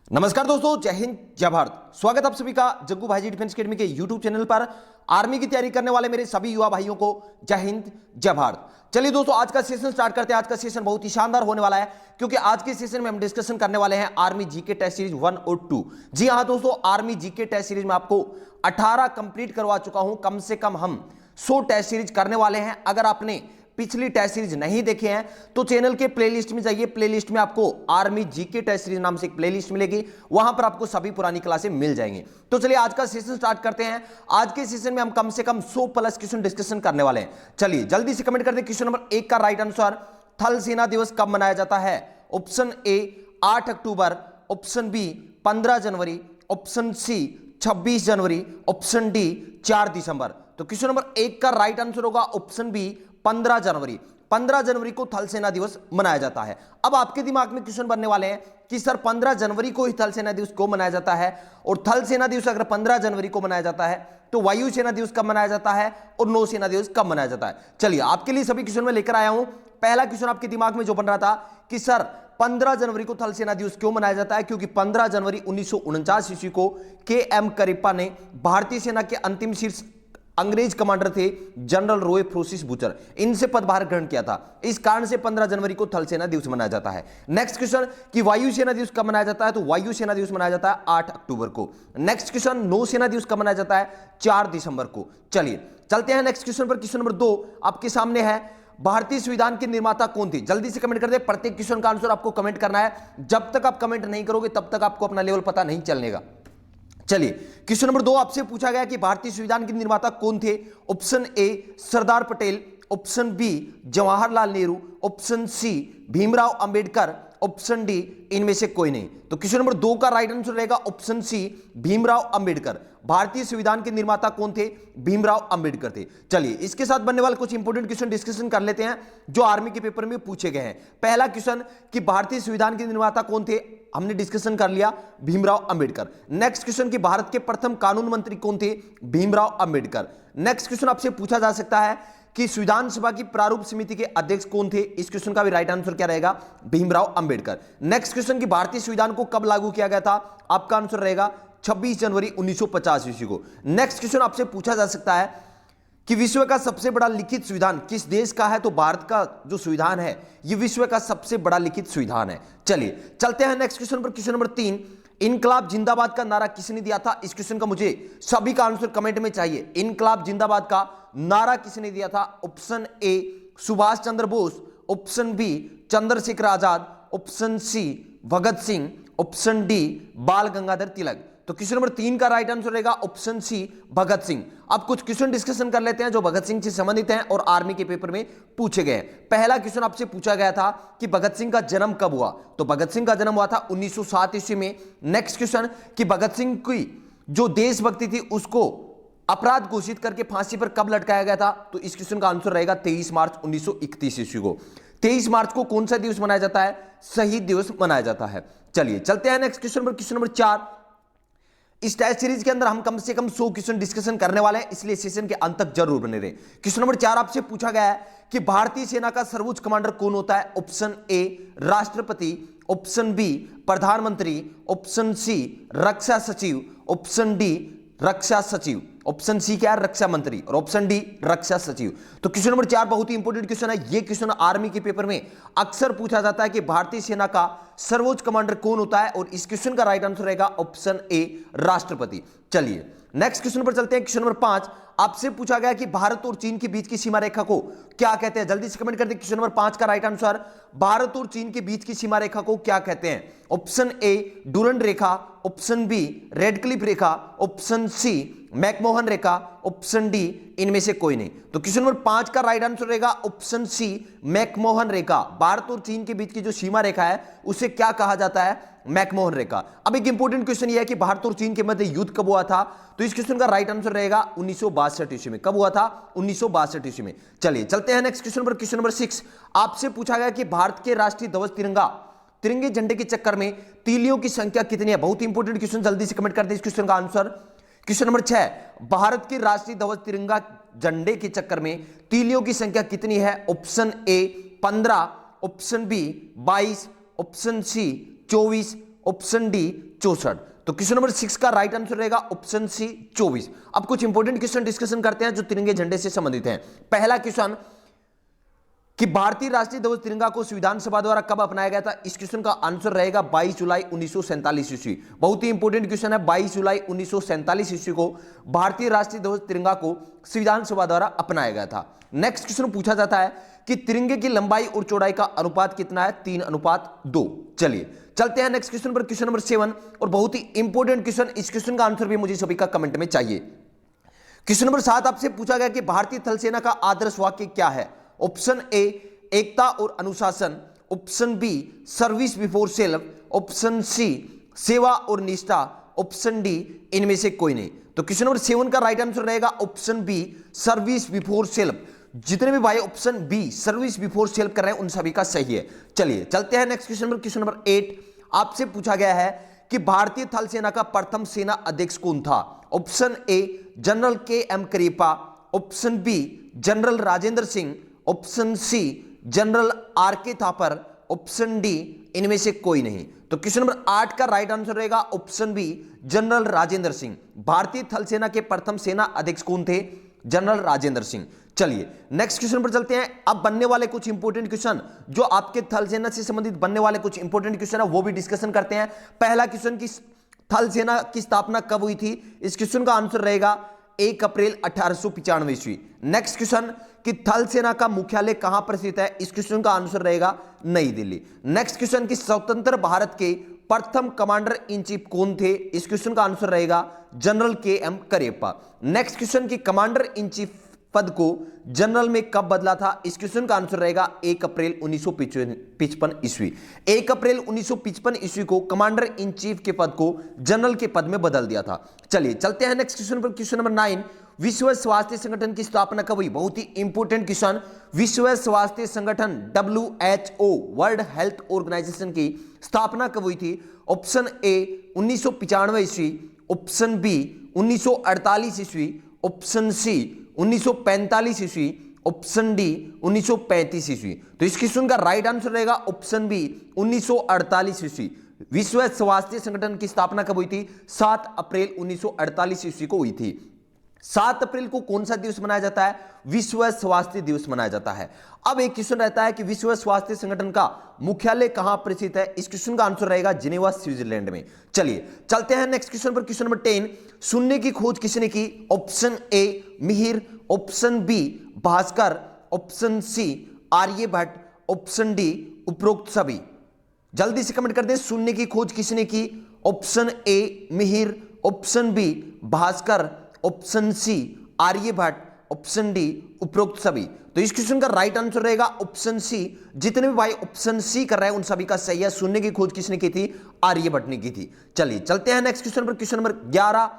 नमस्कार दोस्तों, जय हिंद जय भारत। स्वागत आप सभी का जग्गू भाईजी डिफेंस एकेडमी के यूट्यूब चैनल पर। आर्मी की तैयारी करने वाले मेरे सभी युवा भाइयों को जय हिंद जय भारत। चलिए दोस्तों, आज का सेशन स्टार्ट करते हैं। आज का सेशन बहुत ही शानदार होने वाला है, क्योंकि आज के सेशन में हम डिस्कशन करने वाले हैं आर्मी जीके टेस्ट सीरीज 1 और 2। जी हां दोस्तों, आर्मी जीके टेस्ट सीरीज में आपको 18 कंप्लीट करवा चुका हूं। कम से कम हम 100 टेस्ट सीरीज करने वाले हैं। अगर आपने पिछली टेस्ट सीरीज नहीं देखे हैं तो चैनल के प्लेलिस्ट में जाइए। प्लेलिस्ट में आपको आर्मी जीके टेस्ट सीरीज नाम से एक प्लेलिस्ट मिलेगी, वहां पर आपको सभी पुरानी क्लासें मिल जाएंगी। तो चलिए आज का सेशन स्टार्ट करते हैं। आज के सेशन में हम कम से कम 100 प्लस क्वेश्चन डिस्कशन करने वाले हैं। चलिए जल्दी से कमेंट कर दे। क्वेश्चन नंबर 1 का राइट आंसर, थल सेना दिवस कब मनाया जाता है? ऑप्शन ए 8 अक्टूबर, ऑप्शन बी 15 जनवरी, ऑप्शन सी 26 जनवरी, ऑप्शन डी 4 दिसंबर। तो क्वेश्चन नंबर 1 का राइट आंसर होगा ऑप्शन बी 15 जनवरी। 15 जनवरी को थल सेना दिवस मनाया जाता है। अब आपके दिमाग में क्वेश्चन बनने वाले हैं कि सर 15 जनवरी को ही थल सेना दिवस को मनाया जाता है, और थल सेना दिवस अगर 15 जनवरी को मनाया जाता है तो वायु सेना दिवस कब मनाया जाता है और नौसेना दिवस कब मनाया जाता है? चलिए आपके लिए सभी क्वेश्चन में लेकर आया हूं। पहला क्वेश्चन आपके दिमाग में जो बन रहा था कि सर 15 जनवरी को थल सेना दिवस क्यों मनाया जाता है? क्योंकि 15 जनवरी 1949 ईस्वी को के.एम. करिप्पा ने भारतीय सेना के अंतिम शीर्ष अंग्रेज कमांडर थे जनरल रॉय फ्रांसिस बूचर, इनसे पदभार ग्रहण किया था। इस कारण से 15 जनवरी को थल सेना दिवस मनाया जाता है। नेक्स्ट क्वेश्चन कि वायु सेना दिवस कब मनाया जाता है? तो वायु सेना दिवस मनाया जाता है 8 अक्टूबर को। नेक्स्ट क्वेश्चन, नौसेना दिवस कब मनाया जाता है? 4 दिसंबर को। चलिए चलते हैं नेक्स्ट क्वेश्चन पर। क्वेश्चन नंबर 2 आपके सामने है, भारतीय संविधान के निर्माता कौन थे? जल्दी से कमेंट कर दे। प्रत्येक क्वेश्चन का आंसर आपको कमेंट करना है। जब तक आप कमेंट नहीं करोगे तब तक आपको अपना लेवल पता नहीं चलेगा। चलिए क्वेश्चन नंबर 2 आपसे पूछा गया कि भारतीय संविधान के निर्माता कौन थे? Option A Sardar Patel, option B Jawaharlal Nehru, option C Bhimrao Ambedkar, option D इनमें से कोई नहीं। तो क्वेश्चन नंबर 2 का राइट आंसर रहेगा ऑप्शन सी भीमराव अंबेडकर। भारतीय संविधान के निर्माता कौन थे? भीमराव अंबेडकर थे। चलिए इसके साथ बनने वाले कुछ इंपोर्टेंट क्वेश्चन डिस्कशन कर लेते हैं जो आर्मी के पेपर में पूछे गए हैं। पहला क्वेश्चन कि भारतीय संविधान के निर्माता कौन थे, हमने डिस्कशन कर लिया, भीमराव अंबेडकर। नेक्स्ट क्वेश्चन कि भारत के प्रथम कानून मंत्री कौन थे? भीमराव अंबेडकर। नेक्स्ट क्वेश्चन आपसे पूछा जा सकता है कि संविधान सभा की प्रारूप समिति के अध्यक्ष कौन थे? इस क्वेश्चन का भी राइट आंसर क्या रहेगा? भीमराव अंबेडकर। नेक्स्ट क्वेश्चन कि भारतीय संविधान को कब लागू किया गया था? आपका आंसर रहेगा 26 जनवरी 1950 ईस्वी को। नेक्स्ट क्वेश्चन आपसे पूछा जा सकता है कि विश्व का सबसे बड़ा लिखित संविधान किस देश का है? तो भारत का जो संविधान है यह विश्व का सबसे बड़ा लिखित संविधान है। चलिए चलते हैं नेक्स्ट क्वेश्चन पर। क्वेश्चन नंबर 3, इनकलाब जिंदाबाद का नारा किसने दिया था? इस क्वेश्चन का मुझे सभी का आंसर कमेंट में चाहिए। इनकलाब जिंदाबाद का नारा किसने दिया था? Option A Subhash Chandra Bose, option B Chandrashekhar Azad, option C Bhagat Singh, option D Bal Gangadhar Tilak. तो क्वेश्चन नंबर 3 का राइट आंसर रहेगा ऑप्शन सी भगत सिंह। अब कुछ क्वेश्चन डिस्कशन कर लेते हैं जो भगत सिंह से संबंधित हैं और आर्मी के पेपर में पूछे गए। पहला क्वेश्चन आपसे पूछा गया था कि भगत सिंह का जन्म कब हुआ? तो भगत सिंह का जन्म हुआ था 1907 ईस्वी में। नेक्स्ट क्वेश्चन कि भगत सिंह की जो देशभक्ति थी उसको अपराध घोषित करके फांसी पर कब लटकाया गया था? तो इस क्वेश्चन का आंसर रहेगा 23 मार्च 1931 ईस्वी को। 23 मार्च को कौन सा दिवस मनाया जाता है? शहीद दिवस मनाया जाता है। चलिए चलते हैं नेक्स्ट क्वेश्चन पर। क्वेश्चन नंबर 4, इस टेस्ट सीरीज के अंदर हम कम से कम 100 क्वेश्चन डिस्कशन करने वाले हैं, इसलिए सेशन के अंत तक जरूर बने रहे। क्वेश्चन नंबर 4 आपसे पूछा गया है कि भारतीय सेना का सर्वोच्च कमांडर कौन होता है? ऑप्शन ए राष्ट्रपति, ऑप्शन बी प्रधानमंत्री, ऑप्शन सी रक्षा सचिव, ऑप्शन डी रक्षा सचिव, ऑप्शन सी क्या है? रक्षा मंत्री, और ऑप्शन डी रक्षा सचिव। तो क्वेश्चन नंबर 4 बहुत ही इंपॉर्टेंट क्वेश्चन है। यह क्वेश्चन आर्मी के पेपर में अक्सर पूछा जाता है कि भारतीय सेना का सर्वोच्च कमांडर कौन होता है, और इस क्वेश्चन का राइट आंसर रहेगा ऑप्शन ए राष्ट्रपति। चलिए नेक्स्ट क्वेश्चन पर चलते हैं। क्वेश्चन नंबर 5 आपसे पूछा गया कि भारत और चीन के बीच की सीमा रेखा को क्या कहते हैं? जल्दी से कमेंट कर दे। क्वेश्चन नंबर 5 का राइट आंसर, भारत और चीन के बीच की सीमा रेखा को क्या कहते हैं? ऑप्शन ए डुरंड रेखा, ऑप्शन बी रेड क्लिफ रेखा, ऑप्शन सी मैकमोहन रेखा, ऑप्शन डी इनमें से कोई नहीं। तो क्वेश्चन नंबर 5 का राइट आंसर रहेगा ऑप्शन सी मैकमोहन रेखा। भारत और चीन के बीच की जो सीमा रेखा है उसे क्या कहा जाता है? मैकमोहन रेखा। अब एक इंपॉर्टेंट क्वेश्चन यह है कि भारत और चीन के मध्य युद्ध कब हुआ था? तो इस क्वेश्चन का राइट आंसर रहेगा 1962 ईस्वी में। कब हुआ था? 1962 ईस्वी में। चलिए चलते हैं नेक्स्ट क्वेश्चन पर। क्वेश्चन नंबर 6 आपसे पूछा गया कि भारत के राष्ट्रीय ध्वज तिरंगे झंडे के चक्कर में तीलियों की संख्या कितनी है? बहुत इंपॉर्टेंट क्वेश्चन, जल्दी से कमेंट कर दे इस क्वेश्चन का आंसर। क्वेश्चन नंबर 6, भारत के राष्ट्रीय ध्वज तिरंगा झंडे के चक्कर में तीलियों की संख्या कितनी है? Option A 15, option B 22, option C 24, option D 64। तो क्वेश्चन नंबर 6 का राइट आंसर रहेगा ऑप्शन सी 24। अब कुछ इंपॉर्टेंट क्वेश्चन डिस्कशन करते हैं जो तिरंगे झंडे से संबंधित हैं। पहला क्वेश्चन कि भारतीय राष्ट्रीय ध्वज तिरंगा को संविधान सभा द्वारा कब अपनाया गया था? इस क्वेश्चन का आंसर रहेगा 22 जुलाई 1947 ईस्वी। बहुत ही इंपॉर्टेंट क्वेश्चन है। 22 जुलाई 1947 ईस्वी को भारतीय राष्ट्रीय ध्वज तिरंगा को संविधान सभा द्वारा अपनाया गया था। नेक्स्ट क्वेश्चन पूछा जाता है कि तिरंगे की लंबाई और चौड़ाई का अनुपात कितना है? 3:2। चलिए चलते हैं नेक्स्ट क्वेश्चन पर, क्वेश्चन नंबर 7, और बहुत ही इंपॉर्टेंट क्वेश्चन। इस क्वेश्चन का आंसर भी मुझे सभी का कमेंट में चाहिए। क्वेश्चन नंबर 7 आपसे पूछा गया कि भारतीय थल सेना का आदर्श वाक्य क्या है? ऑप्शन ए एकता और अनुशासन, option B service before self, option C सेवा और निष्ठा, ऑप्शन डी इनमें से कोई नहीं। तो क्वेश्चन नंबर 7 का राइट आंसर रहेगा option B service before self. जितने भी भाई option B service before self कर रहे हैं उन सभी का सही है। चलिए चलते हैं नेक्स्ट क्वेश्चन पर, क्वेश्चन नंबर 8 आपसे पूछा गया है कि भारतीय थल सेना का प्रथम सेना अध्यक्ष कौन था? Option A general K M. Cariappa, option B general Rajendra Singh, option C general R K. Thapar, option D इनमें से कोई नहीं। तो क्वेश्चन नंबर 8 का राइट आंसर रहेगा option B general Rajendra Singh. भारतीय थल सेना के प्रथम सेना अध्यक्ष कौन थे? जनरल राजेंद्र सिंह। चलिए नेक्स्ट क्वेश्चन पर चलते हैं। अब बनने वाले कुछ इंपॉर्टेंट क्वेश्चन जो आपके थल सेना से संबंधित बनने वाले कुछ इंपॉर्टेंट क्वेश्चन है वो भी डिस्कशन करते हैं। पहला क्वेश्चन की थल सेना की स्थापना कब हुई थी? इस क्वेश्चन का आंसर रहेगा 1 अप्रैल 1895 ईस्वी। नेक्स्ट क्वेश्चन कि थल सेना का मुख्यालय कहां पर स्थित है? इस क्वेश्चन का आंसर रहेगा नई दिल्ली। नेक्स्ट क्वेश्चन कि स्वतंत्र भारत के प्रथम कमांडर इन चीफ कौन थे? इस क्वेश्चन का आंसर रहेगा general K M. Cariappa. Next question कि कमांडर इन चीफ पद को जनरल में कब बदला था? इस क्वेश्चन का आंसर रहेगा 1 अप्रैल 1955 ईस्वी। 1 अप्रैल 1955 ईस्वी को कमांडर इन चीफ के पद को जनरल के पद में बदल दिया था। चलिए चलते हैं नेक्स्ट क्वेश्चन पर, क्वेश्चन नंबर 9 विश्व स्वास्थ्य संगठन की स्थापना कब हुई? बहुत ही इंपॉर्टेंट क्वेश्चन। विश्व स्वास्थ्य संगठन WHO वर्ल्ड हेल्थ ऑर्गेनाइजेशन की स्थापना कब हुई थी? ऑप्शन ए 1995 ईस्वी, ऑप्शन बी 1948 ईस्वी, ऑप्शन सी 1945 ईस्वी, ऑप्शन डी 1935 ईस्वी। तो इस क्वेश्चन का राइट आंसर रहेगा ऑप्शन बी 1948 ईस्वी। विश्व स्वास्थ्य संगठन की स्थापना कब हुई थी? 7 अप्रैल 1948 ईस्वी को हुई थी। 7 अप्रैल को कौन सा दिवस मनाया जाता है? विश्व स्वास्थ्य दिवस मनाया जाता है। अब एक क्वेश्चन रहता है कि विश्व स्वास्थ्य संगठन का मुख्यालय कहां पर स्थित है? इस क्वेश्चन का आंसर रहेगा जिनेवा स्विट्जरलैंड में। चलिए चलते हैं नेक्स्ट क्वेश्चन पर, क्वेश्चन नंबर 10 शून्य की खोज किसने की? Option A Mihir, option B Bhaskar, option C Aryabhata, option D उपरोक्त सभी। जल्दी से कमेंट कर दें, शून्य की खोज किसने की? Option A Mihir, option B Bhaskar, option C Aryabhata, option D उपरोक्त सभी। तो इस क्वेश्चन का राइट आंसर रहेगा ऑप्शन सी। जितने भी भाई ऑप्शन सी कर रहे हैं उन सभी का सही है। शून्य की खोज किसने की थी? आर्यभट्ट ने की थी। चलिए चलते हैं नेक्स्ट क्वेश्चन पर, क्वेश्चन नंबर 11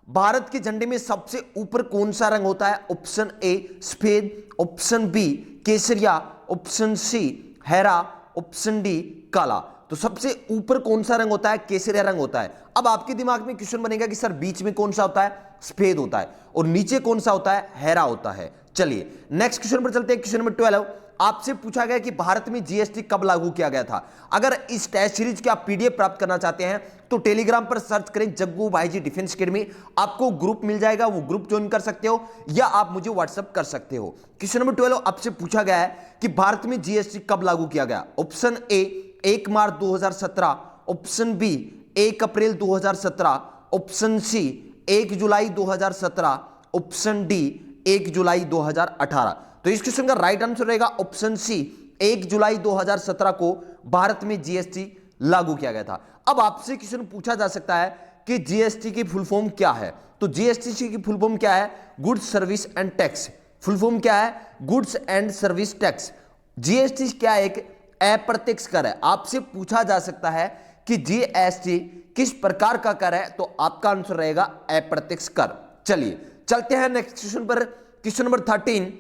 भारत के झंडे में सबसे ऊपर कौन सा रंग होता है? ऑप्शन ए सफेद, ऑप्शन बी केसरिया, ऑप्शन सी हरा, ऑप्शन डी काला। तो सबसे ऊपर कौन सा रंग होता है? केसरिया रंग होता है। अब आपके दिमाग में क्वेश्चन बनेगा कि सर बीच में कौन सा होता है? सफेद होता है, और नीचे कौन सा होता है? हरा होता है। चलिए नेक्स्ट क्वेश्चन पर चलते हैं, क्वेश्चन नंबर 12 आपसे पूछा गया कि भारत में जीएसटी कब लागू किया गया था? अगर इस टेस्ट सीरीज के आप पीडीएफ प्राप्त करना चाहते हैं तो टेलीग्राम पर सर्च करें जग्गू भाई जी डिफेंस अकेडमी, आपको ग्रुप मिल जाएगा, वो ग्रुप ज्वाइन कर सकते हो या आप मुझे व्हाट्सएप कर सकते हो। क्वेश्चन नंबर 12 आपसे पूछा गया है कि भारत में जीएसटी कब लागू किया गया? ऑप्शन ए 1 मार्च 2017, ऑप्शन बी 1 अप्रैल 2017, ऑप्शन सी 1 जुलाई 2017, ऑप्शन डी 1 जुलाई 2018। तो इस क्वेश्चन का राइट आंसर रहेगा ऑप्शन सी 1 जुलाई 2017 को भारत में जीएसटी लागू किया गया था। अब आपसे क्वेश्चन पूछा जा सकता है कि जीएसटी की फुल फॉर्म क्या है? तो जीएसटी की फुल फॉर्म क्या है? Goods service and tax. Full form क्या है? Goods and service tax. GST क्या एक अप्रत्यक्ष कर है। आपसे पूछा जा सकता है कि जीएसटी किस प्रकार का कर है? तो आपका आंसर रहेगा अप्रत्यक्ष कर। चलिए चलते हैं नेक्स्ट क्वेश्चन पर, क्वेश्चन नंबर 13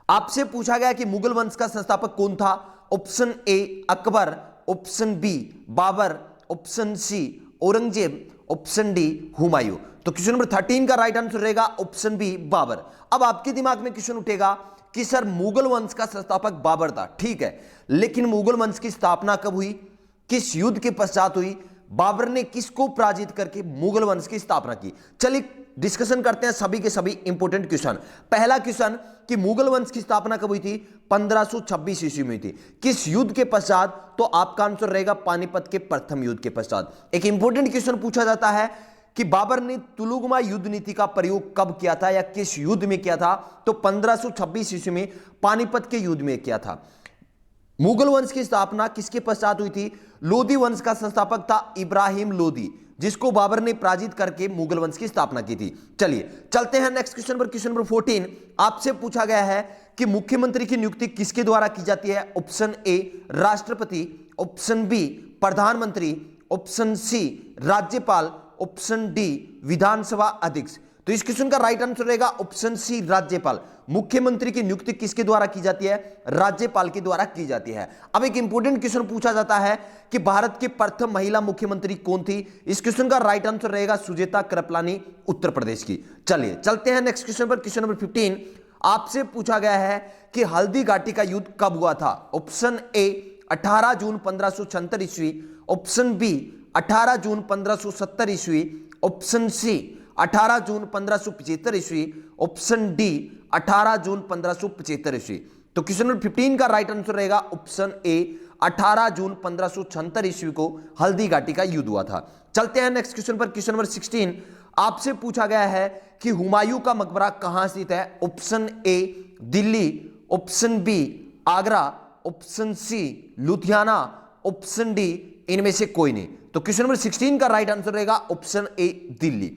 आपसे पूछा गया कि मुगल वंश का संस्थापक कौन था? Option A Akbar, option B Babar, option C Aurangzeb, option D Humayun. तो क्वेश्चन नंबर 13 का राइट आंसर रहेगा ऑप्शन बी बाबर। अब आपके दिमाग में क्वेश्चन उठेगा कि सर मुगल वंश का संस्थापक बाबर था, ठीक है, लेकिन मुगल वंश की स्थापना कब हुई? किस युद्ध के पश्चात हुई? बाबर ने किसको पराजित करके मुगल वंश की स्थापना की? चलिए डिस्कशन करते हैं सभी के सभी इंपॉर्टेंट क्वेश्चन। पहला क्वेश्चन कि मुगल वंश की स्थापना कब हुई थी? 1526 ईस्वी में हुई थी। किस युद्ध के पश्चात? तो आपका आंसर रहेगा पानीपत के प्रथम युद्ध के पश्चात। एक इंपॉर्टेंट क्वेश्चन पूछा जाता है कि बाबर ने तुलुगमा युद्ध नीति का प्रयोग कब किया था या किस युद्ध में किया था? तो 1526 ईस्वी में पानीपत के युद्ध में किया था। मुगल वंश की स्थापना किसके पश्चात हुई थी? लोधी वंश का संस्थापक था इब्राहिम लोधी, जिसको बाबर ने पराजित करके मुगल वंश की स्थापना की थी। चलिए चलते हैं नेक्स्ट क्वेश्चन पर। क्वेश्चन नंबर 14 आपसे पूछा गया है कि मुख्यमंत्री की नियुक्ति किसके द्वारा की जाती है? ऑप्शन ए राष्ट्रपति, ऑप्शन बी प्रधानमंत्री, ऑप्शन सी राज्यपाल, ऑप्शन डी विधानसभा अध्यक्ष। तो इस क्वेश्चन का राइट आंसर रहेगा ऑप्शन सी राज्यपाल। मुख्यमंत्री की नियुक्ति किसके द्वारा की जाती है? राज्यपाल के द्वारा की जाती है। अब एक इंपॉर्टेंट क्वेश्चन पूछा जाता है कि भारत की प्रथम महिला मुख्यमंत्री कौन थी? इस क्वेश्चन का राइट आंसर रहेगा सुजेता कृपलानी, उत्तर प्रदेश की। चलिए चलते हैं नेक्स्ट क्वेश्चन पर। क्वेश्चन नंबर 15 आपसे पूछा गया है कि हल्दी घाटी का युद्ध कब हुआ था? ऑप्शन ए 18 जून 1576 ईस्वी, ऑप्शन बी 18 जून 1570 ईस्वी, ऑप्शन सी 18 जून 1575 ईस्वी, ऑप्शन डी 18 जून 1575 ईस्वी। तो क्वेश्चन नंबर 15 का राइट आंसर रहेगा ऑप्शन ए 18 जून 1576 ईस्वी को हल्दी घाटी का युद्ध हुआ था। चलते हैं नेक्स्ट क्वेश्चन पर। क्वेश्चन नंबर 16 आपसे पूछा गया है कि हुमायूं का मकबरा कहां स्थित है? Option A Delhi, option B Agra, option C Ludhiana, option D इनमें से कोई नहीं। तो क्वेश्चन नंबर 16 का राइट आंसर रहेगा ऑप्शन ए दिल्ली।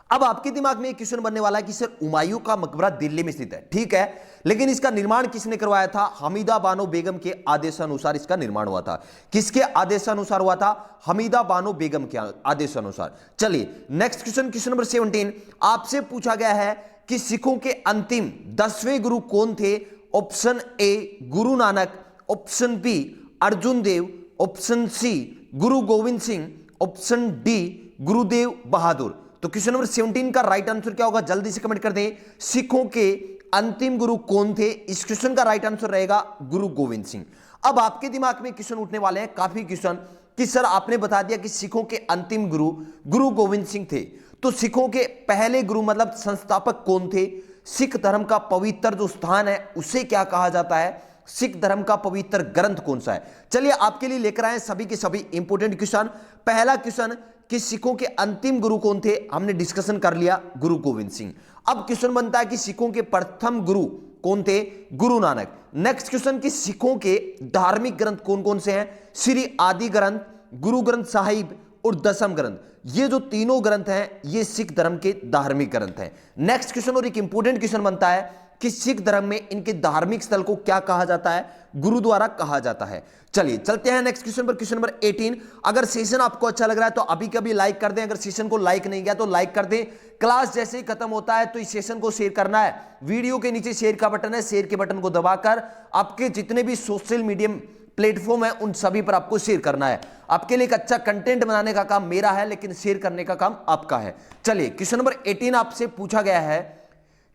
अब आपके दिमाग में एक क्वेश्चन बनने वाला है कि सर हुमायूं का मकबरा दिल्ली में स्थित है, ठीक है, लेकिन इसका निर्माण किसने करवाया था? हमीदा बानो बेगम के आदेशानुसार इसका निर्माण हुआ था। किसके आदेशानुसार हुआ था? हमीदा बानो बेगम के आदेशानुसार। चलिए नेक्स्ट क्वेश्चन, क्वेश्चन नंबर 17 आपसे पूछा गया है कि सिखों के अंतिम 10वें गुरु कौन थे? ऑप्शन ए गुरु नानक, ऑप्शन बी अर्जुन देव, ऑप्शन सी गुरु गोविंद सिंह, ऑप्शन डी गुरुदेव बहादुर। तो क्वेश्चन नंबर 17 का राइट आंसर क्या होगा? जल्दी से कमेंट कर दें। सिखों के अंतिम गुरु कौन थे? इस क्वेश्चन का राइट आंसर रहेगा गुरु गोविंद सिंह। अब आपके दिमाग में क्वेश्चन उठने वाले हैं काफी क्वेश्चन कि सर आपने बता दिया कि सिखों के अंतिम गुरु गुरु गोविंद सिंह थे, तो सिखों के पहले गुरु मतलब संस्थापक कौन थे? सिख धर्म का पवित्र जो स्थान है उसे क्या कहा जाता है? सिख धर्म का पवित्र ग्रंथ कौन सा है? चलिए आपके लिए लेकर आए सभी के सभी इंपोर्टेंट क्वेश्चन। पहला क्वेश्चन कि सिखों के अंतिम गुरु कौन थे? हमने डिस्कशन कर लिया, गुरु गोविंद सिंह। अब क्वेश्चन बनता है कि सिखों के प्रथम गुरु कौन थे? गुरु नानक। नेक्स्ट क्वेश्चन कि सिखों के धार्मिक ग्रंथ कौन कौन से हैं? श्री आदि ग्रंथ, गुरु ग्रंथ साहिब और दसम ग्रंथ। ये जो तीनों ग्रंथ हैं ये सिख धर्म के धार्मिक ग्रंथ हैं। नेक्स्ट क्वेश्चन और एक इंपॉर्टेंट क्वेश्चन बनता है कि सिख धर्म में इनके धार्मिक स्थल को क्या कहा जाता है? गुरुद्वारा कहा जाता है। चलिए चलते हैं नेक्स्ट क्वेश्चन पर। क्वेश्चन नंबर 18 अगर सेशन आपको अच्छा लग रहा है तो अभी कभी लाइक कर दें। अगर सेशन को लाइक नहीं किया तो लाइक कर दें। क्लास जैसे ही खत्म होता है तो इस सेशन को शेयर करना है। वीडियो के नीचे शेयर का बटन है, शेयर के बटन को दबाकर आपके जितने भी सोशल मीडिया प्लेटफॉर्म है उन सभी पर आपको शेयर करना है। आपके लिए एक अच्छा कंटेंट बनाने का काम मेरा है, लेकिन शेयर करने का काम आपका है। चलिए क्वेश्चन नंबर 18 आपसे पूछा गया है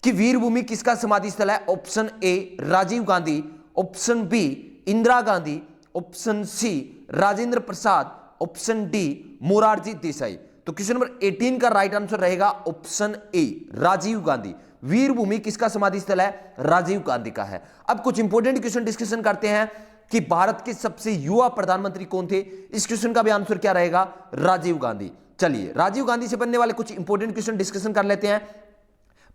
कि वीरभूमि किसका समाधि स्थल है? Option A Rajiv Gandhi, option B Indira Gandhi, option C Rajendra Prasad, option D Morarji Desai. तो क्वेश्चन नंबर 18 का राइट आंसर रहेगा ऑप्शन ए राजीव गांधी। वीरभूमि किसका समाधि स्थल है? राजीव गांधी का है। अब कुछ इंपॉर्टेंट क्वेश्चन डिस्कशन करते हैं कि भारत के सबसे युवा प्रधानमंत्री कौन थे? इस क्वेश्चन का भी आंसर क्या रहेगा? राजीव गांधी। चलिए राजीव गांधी से बनने वाले कुछ इंपॉर्टेंट क्वेश्चन डिस्कशन कर लेते हैं।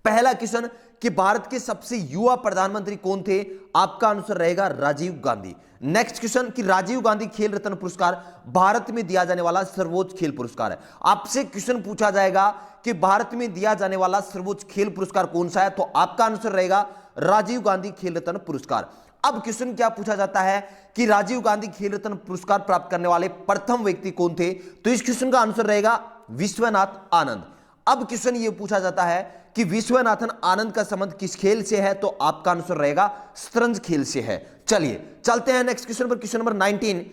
पहला क्वेश्चन कि भारत के सबसे युवा प्रधानमंत्री कौन थे? आपका आंसर रहेगा राजीव गांधी। नेक्स्ट क्वेश्चन कि राजीव गांधी खेल रत्न पुरस्कार भारत में दिया जाने वाला सर्वोच्च खेल पुरस्कार है। आपसे क्वेश्चन पूछा जाएगा कि भारत में दिया जाने वाला सर्वोच्च खेल पुरस्कार कौन सा है, तो आपका आंसर रहेगा राजीव गांधी खेल रत्न पुरस्कार। अब क्वेश्चन क्या पूछा जाता है कि राजीव गांधी खेल रत्न पुरस्कार प्राप्त करने वाले प्रथम व्यक्ति कौन थे? तो इस क्वेश्चन का आंसर रहेगा विश्वनाथ आनंद। अब क्वेश्चन ये पूछा जाता है कि विश्वनाथन आनंद का संबंध किस खेल से है? तो आपका आंसर रहेगा शतरंज खेल से है। चलिए चलते हैं नेक्स्ट क्वेश्चन पर। क्वेश्चन नंबर 19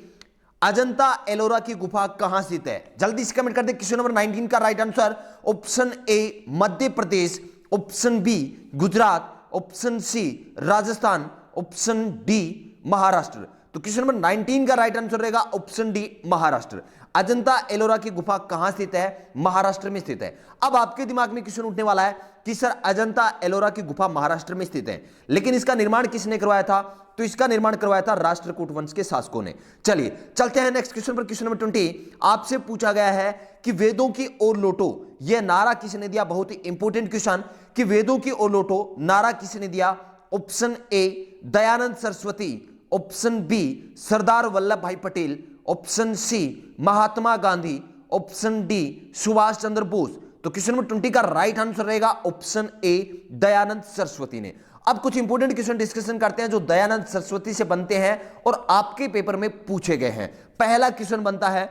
अजंता एलोरा की गुफा कहां स्थित है? जल्दी से कमेंट कर दे। क्वेश्चन नंबर 19 का right answer option A Madhya Pradesh, option B Gujarat, option C Rajasthan, option D Maharashtra. तो क्वेश्चन नंबर 19 का राइट आंसर रहेगा ऑप्शन डी महाराष्ट्र। अजंता एलोरा की गुफा कहां स्थित है? महाराष्ट्र में स्थित है। अब आपके दिमाग में क्वेश्चन उठने वाला है कि सर अजंता एलोरा की गुफा महाराष्ट्र में स्थित है, लेकिन इसका निर्माण किसने करवाया था? तो इसका निर्माण करवाया था राष्ट्रकूट वंश के शासकों ने। चलिए चलते हैं नेक्स्ट क्वेश्चन पर। क्वेश्चन नंबर 20 आपसे पूछा गया है कि वेदों की ओर लौटो, यह नारा किसने दिया? बहुत ही इंपॉर्टेंट क्वेश्चन कि वेदों की ओर लौटो नारा किसने दिया? Option A Dayanand Saraswati, option B Sardar Vallabh Bhai Patel, option C Mahatma Gandhi, option D Subhash Chandra Bose. तो क्वेश्चन नंबर 20 का राइट आंसर रहेगा ऑप्शन ए दयानंद सरस्वती ने। अब कुछ इंपॉर्टेंट क्वेश्चन डिस्कशन करते हैं जो दयानंद सरस्वती से बनते हैं और आपके पेपर में पूछे गए हैं। पहला क्वेश्चन बनता है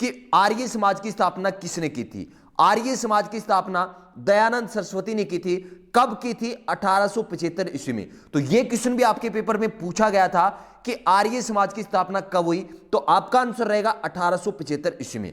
कि आर्य समाज की स्थापना किसने की थी? आर्य समाज की स्थापना दयानंद सरस्वती ने की थी। कब की थी? 1875 ईस्वी में। तो यह क्वेश्चन भी आपके पेपर में पूछा गया था कि आर्य समाज की स्थापना कब हुई, तो आपका आंसर रहेगा 1875 ईस्वी में।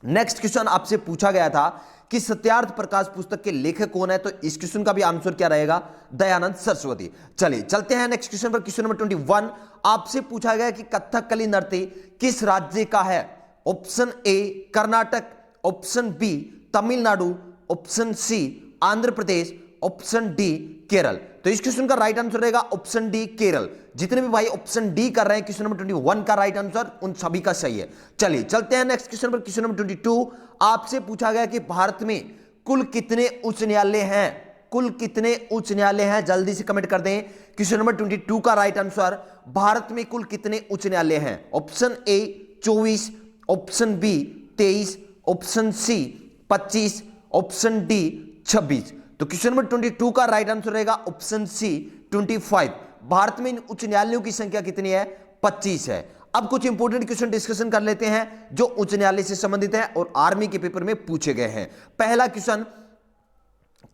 नेक्स्ट क्वेश्चन आपसे पूछा गया था कि सत्यार्थ प्रकाश पुस्तक के लेखक कौन है, तो इस क्वेश्चन का भी आंसर क्या रहेगा? दयानंद सरस्वती। चलिए चलते हैं नेक्स्ट क्वेश्चन पर। क्वेश्चन नंबर 21 आपसे पूछा गया कि कथकली नृत्य किस राज्य का है? Option A Karnataka, option B Tamil Nadu, option C Andhra Pradesh, option D Kerala. तो इस क्वेश्चन का राइट आंसर रहेगा ऑप्शन डी केरल। जितने भी भाई ऑप्शन डी कर रहे हैं क्वेश्चन नंबर 21 का राइट आंसर उन सभी का सही है। चलिए चलते हैं नेक्स्ट क्वेश्चन पर। क्वेश्चन नंबर 22 आपसे पूछा गया कि भारत में कुल कितने उच्च न्यायालय हैं? कुल कितने उच्च न्यायालय हैं? जल्दी से कमेंट कर दें। क्वेश्चन नंबर 22 का राइट आंसर भारत में कुल कितने उच्च न्यायालय हैं? Option A 24, option B 23, option C 25, option D 26। तो क्वेश्चन नंबर 22 का राइट आंसर रहेगा ऑप्शन सी 25। भारत में उच्च न्यायालयों की संख्या कितनी है? 25 है। अब कुछ इंपॉर्टेंट क्वेश्चन डिस्कशन कर लेते हैं जो उच्च न्यायालय से संबंधित है और आर्मी के पेपर में पूछे गए हैं। पहला क्वेश्चन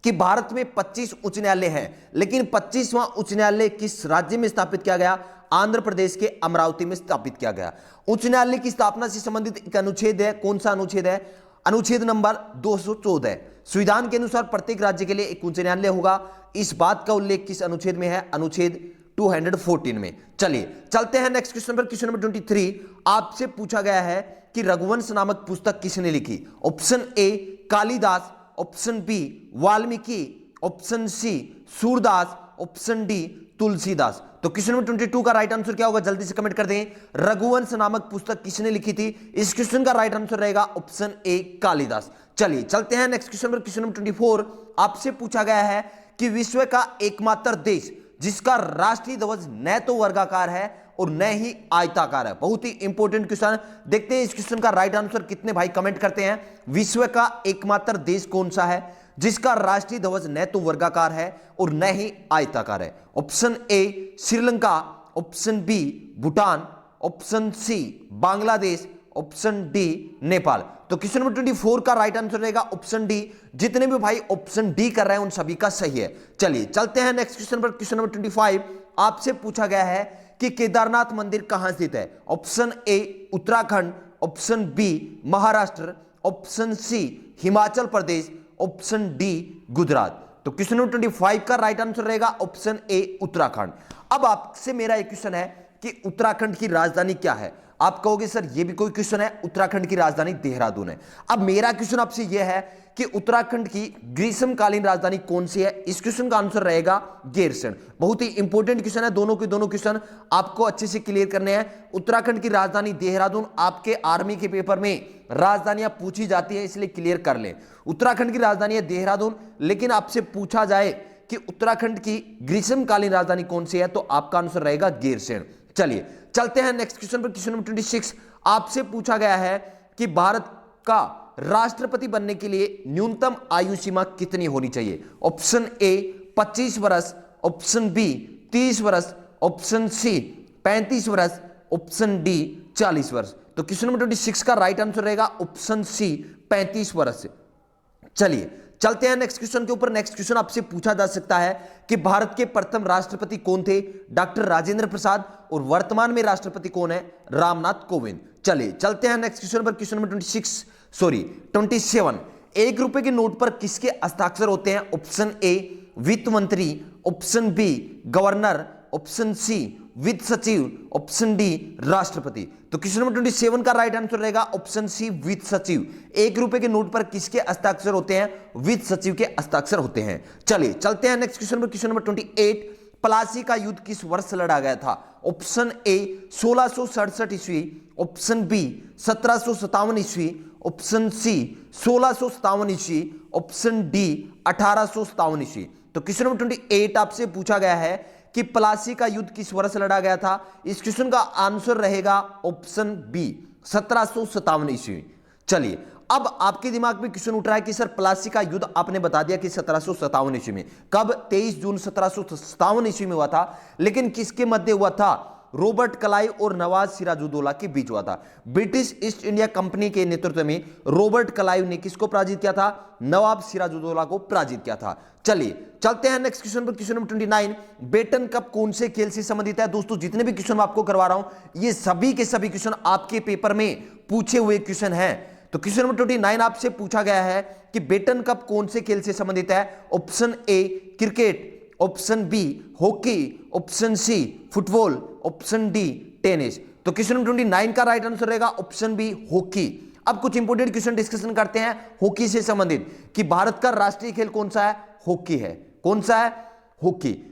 कि भारत में 25 उच्च न्यायालय हैं, लेकिन 25वां उच्च न्यायालय किस राज्य में स्थापित किया गया? आंध्र प्रदेश के अमरावती में स्थापित किया गया। उच्च न्यायालय की स्थापना से संबंधित एक अनुच्छेद है। कौन सा अनुच्छेद है? अनुच्छेद नंबर 214। संविधान के अनुसार प्रत्येक राज्य के लिए एक उच्च न्यायालय होगा। इस बात का उल्लेख किस अनुच्छेद में है? अनुच्छेद 214 में। चलिए चलते हैं नेक्स्ट क्वेश्चन पर। क्वेश्चन नंबर 23 आपसे पूछा गया है कि रघुवंश नामक पुस्तक किसने लिखी? Option A Kalidas, option B Valmiki, option C Surdas, option D Tulsidas. तो क्वेश्चन नंबर 22 का राइट आंसर क्या होगा? जल्दी से कमेंट कर दें। रघुवंश नामक पुस्तक किसने लिखी थी? इस क्वेश्चन का राइट आंसर रहेगा ऑप्शन ए कालिदास। चलिए चलते हैं नेक्स्ट क्वेश्चन पर। क्वेश्चन नंबर 24 आपसे पूछा गया है कि विश्व का एकमात्र देश जिसका राष्ट्रीय ध्वज न तो वर्गाकार है और न ही आयताकार है। बहुत ही इंपॉर्टेंट क्वेश्चन। देखते हैं इस क्वेश्चन का राइट आंसर कितने भाई कमेंट करते हैं। विश्व का एकमात्र देश कौन सा है जिसका राष्ट्रीय ध्वज न तो वर्गाकार है और न ही आयताकार है? Option A Sri Lanka, option B Bhutan, option C Bangladesh, option D Nepal. तो क्वेश्चन नंबर 24 का राइट आंसर रहेगा ऑप्शन डी। जितने भी भाई ऑप्शन डी कर रहे हैं उन सभी का सही है। चलिए चलते हैं नेक्स्ट क्वेश्चन पर। क्वेश्चन नंबर 25 आपसे पूछा गया है कि केदारनाथ मंदिर कहां स्थित है? Option A Uttarakhand, option B Maharashtra, option C Himachal Pradesh, option D Gujarat. तो क्वेश्चन नंबर 25 का राइट आंसर रहेगा ऑप्शन ए उत्तराखंड। अब आपसे मेरा एक क्वेश्चन है कि उत्तराखंड की राजधानी क्या है? आप कहोगे सर ये भी कोई क्वेश्चन है, उत्तराखंड की राजधानी देहरादून है। अब मेरा क्वेश्चन आपसे यह है कि उत्तराखंड की ग्रीष्मकालीन राजधानी कौन सी है? इस क्वेश्चन का आंसर रहेगा गैरसैंण। बहुत ही इंपॉर्टेंट क्वेश्चन है, दोनों के दोनों क्वेश्चन आपको अच्छे से क्लियर करने हैं। उत्तराखंड की राजधानी देहरादून आपके आर्मी के पेपर में राजधानियां पूछी जाती है, इसलिए क्लियर कर लें। उत्तराखंड की राजधानी है देहरादून, लेकिन आपसे पूछा जाए कि उत्तराखंड की ग्रीष्मकालीन राजधानी कौन सी है, तो आपका आंसर रहेगा गैरसैंण। चलिए चलते हैं नेक्स्ट क्वेश्चन पर। क्वेश्चन नंबर 26 आपसे पूछा गया है कि भारत का राष्ट्रपति बनने के लिए न्यूनतम आयु सीमा कितनी होनी चाहिए? ऑप्शन ए 25 वर्ष, ऑप्शन बी 30 वर्ष, ऑप्शन सी 35 वर्ष, ऑप्शन डी 40 वर्ष। तो क्वेश्चन नंबर 26 का राइट आंसर रहेगा ऑप्शन सी 35 वर्ष। चलिए चलते हैं नेक्स्ट क्वेश्चन के ऊपर। नेक्स्ट क्वेश्चन आपसे पूछा जा सकता है कि भारत के प्रथम राष्ट्रपति कौन थे? डॉक्टर राजेंद्र प्रसाद। और वर्तमान में राष्ट्रपति कौन है? रामनाथ कोविंद। चलिए चलते हैं नेक्स्ट क्वेश्चन पर। क्वेश्चन नंबर 27 एक रुपए के नोट पर किसके हस्ताक्षर होते हैं? ऑप्शन ए वित्त मंत्री, option B governor, option C वित्त सचिव, ऑप्शन डी राष्ट्रपति। तो क्वेश्चन नंबर 27 का राइट आंसर रहेगा ऑप्शन सी वित्त सचिव। 1 रुपए के नोट पर किसके हस्ताक्षर होते हैं? वित्त सचिव के हस्ताक्षर होते हैं। चलिए चलते हैं नेक्स्ट क्वेश्चन पर। क्वेश्चन नंबर 28, प्लासी का युद्ध किस वर्ष लड़ा गया था? ऑप्शन ए 1667 ईस्वी, ऑप्शन बी 1757 ईस्वी, ऑप्शन सी 1657 ईस्वी, ऑप्शन डी 1857 ईस्वी। तो क्वेश्चन नंबर 28 आपसे पूछा गया है कि प्लासी का युद्ध किस वर्ष लड़ा गया था? इस क्वेश्चन का आंसर रहेगा ऑप्शन बी 1757 ईस्वी। चलिए अब आपके दिमाग में क्वेश्चन उठ रहा है कि सर प्लासी का युद्ध आपने बता दिया कि 1757 ईस्वी में, कब? 23 जून 1757 ईस्वी में हुआ था, लेकिन किसके मध्य हुआ था? रॉबर्ट क्लाइव और नवाब सिराजुद्दौला के बीच हुआ था। ब्रिटिश ईस्ट इंडिया कंपनी के नेतृत्व में रॉबर्ट क्लाइव ने किसको पराजित किया था? नवाब सिराजुद्दौला को पराजित किया था। चलिए चलते हैं नेक्स्ट क्वेश्चन पर। क्वेश्चन नंबर 29, बेटन कप कौन से खेल से संबंधित है? दोस्तों जितने भी क्वेश्चन मैं आपको करवा रहा हूं ये सभी के सभी क्वेश्चन आपके पेपर में पूछे हुए क्वेश्चन हैं। तो क्वेश्चन नंबर 29 आपसे पूछा गया है कि बेटन कप कौन से खेल से संबंधित है? Option A cricket, option B hockey, option C football, option D tennis. तो क्वेश्चन नंबर 29 का राइट आंसर रहेगा ऑप्शन बी हॉकी। अब कुछ इंपोर्टेंट क्वेश्चन डिस्कशन करते हैं हॉकी से संबंधित कि भारत का राष्ट्रीय खेल कौन सा है? हॉकी है। कौन सा है? हॉकी।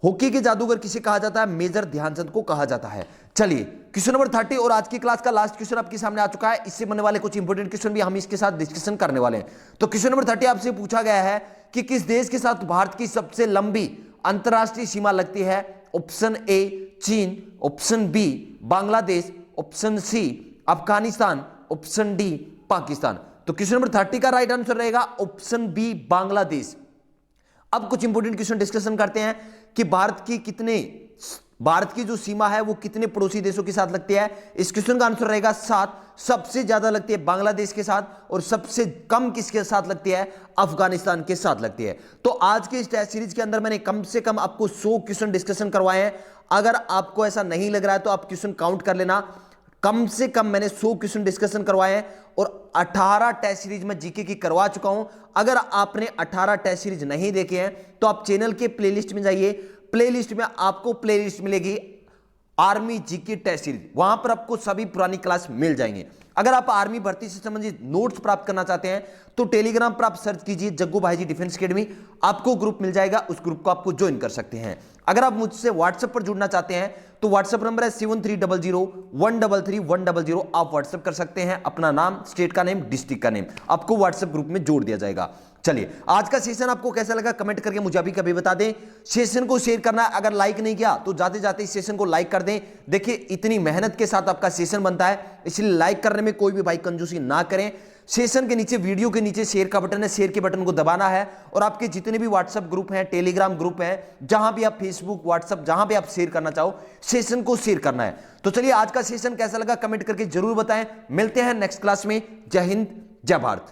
हॉकी के जादूगर किसे कहा जाता है? मेजर ध्यानचंद को कहा जाता है। चलिए क्वेश्चन नंबर 30 और आज की क्लास का लास्ट क्वेश्चन आपके सामने आ चुका है। इससे बनने वाले कुछ इंपोर्टेंट क्वेश्चन भी हम इसके साथ डिस्कशन करने वाले हैं। तो क्वेश्चन नंबर 30 आपसे पूछा गया है कि किस देश के साथ भारत की सबसे लंबी अंतरराष्ट्रीय सीमा लगती है? ऑप्शन ए चीन, option B Bangladesh, option C Afghanistan, option D Pakistan. तो क्वेश्चन नंबर 30 का राइट आंसर रहेगा ऑप्शन बी बांग्लादेश। अब कुछ इंपोर्टेंट क्वेश्चन डिस्कशन करते हैं कि भारत की जो सीमा है वो कितने पड़ोसी देशों के साथ लगती है? इस क्वेश्चन का आंसर रहेगा 7। सबसे ज्यादा लगती है बांग्लादेश के साथ और सबसे कम किसके साथ लगती है? अफगानिस्तान के साथ लगती है। तो आज के इस टेस्ट सीरीज के अंदर मैंने कम से कम आपको 100 क्वेश्चन डिस्कशन करवाए हैं। अगर आपको ऐसा नहीं लग रहा है तो आप क्वेश्चन काउंट कर लेना। कम से कम मैंने 100 क्वेश्चन डिस्कशन करवाए हैं और 18 टेस्ट सीरीज में जीके की करवा चुका हूं। अगर आपने 18 टेस्ट सीरीज नहीं देखे हैं तो आप चैनल के प्लेलिस्ट में जाइए। प्लेलिस्ट में आपको प्लेलिस्ट मिलेगी आर्मी जीके टेस्ट सीरीज, वहां पर आपको सभी पुरानी क्लास मिल जाएंगे। अगर आप आर्मी भर्ती से संबंधित नोट्स प्राप्त करना चाहते हैं तो टेलीग्राम पर आप सर्च कीजिए जग्गू भाईजी डिफेंस एकेडमी, आपको ग्रुप मिल जाएगा, उस ग्रुप को आपको ज्वाइन कर सकते हैं। अगर आप मुझसे व्हाट्सएप पर जुड़ना चाहते हैं तो व्हाट्सएप नंबर है 7300133100। आप व्हाट्सएप कर सकते हैं, अपना नाम, स्टेट का नेम, डिस्ट्रिक्ट का नेम, आपको व्हाट्सएप ग्रुप में जोड़ दिया जाएगा। चलिए आज का सेशन आपको कैसा लगा कमेंट करके मुझे अभी कभी बता दें। सेशन को शेयर करना, अगर लाइक नहीं किया तो जाते जाते इस सेशन को लाइक कर दें। देखिए इतनी मेहनत के साथ आपका सेशन बनता है, इसलिए लाइक करने में कोई भी भाई कंजूसी ना करें। सेशन के नीचे, वीडियो के नीचे शेयर का बटन है, शेयर के बटन को दबाना है और आपके जितने भी व्हाट्सएप ग्रुप हैं, टेलीग्राम ग्रुप हैं, जहां भी आप फेसबुक, व्हाट्सएप, जहां भी आप शेयर करना चाहो, सेशन को शेयर करना है। तो चलिए आज का सेशन कैसा लगा कमेंट करके जरूर बताएं। मिलते हैं नेक्स्ट क्लास में। जय हिंद, जय भारत।